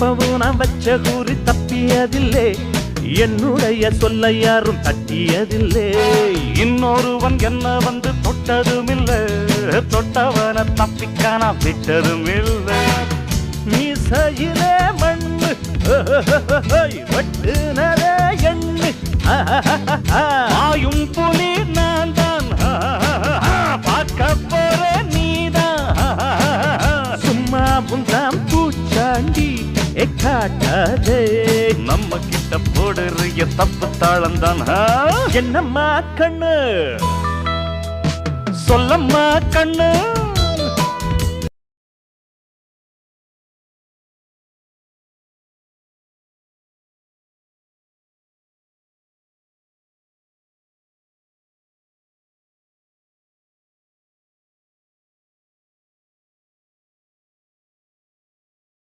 எப்பவும் நான் வச்ச கூறி தப்பியதில்லை, என்னுடைய சொல்ல யாரும் தட்டியதில்லை. இன்னொருவன் என்ன வந்து தொட்டதுமில்லை, தொட்டவன தப்பிக்கான விட்டதும் இல்லை. மீசையிலே மண்ணு வெட்டுனரே எண்ணு, ஆயும் புலி நான் தான், பார்க்க போற நீதான். சும்மா புந்தாம் பூச்சாண்டி காட்டாதே, நம்ம கிட்ட போடுறிய தப்பு தாளந்தான். என்னம்மா கண்ணு சொல்லம்மா கண்ணு.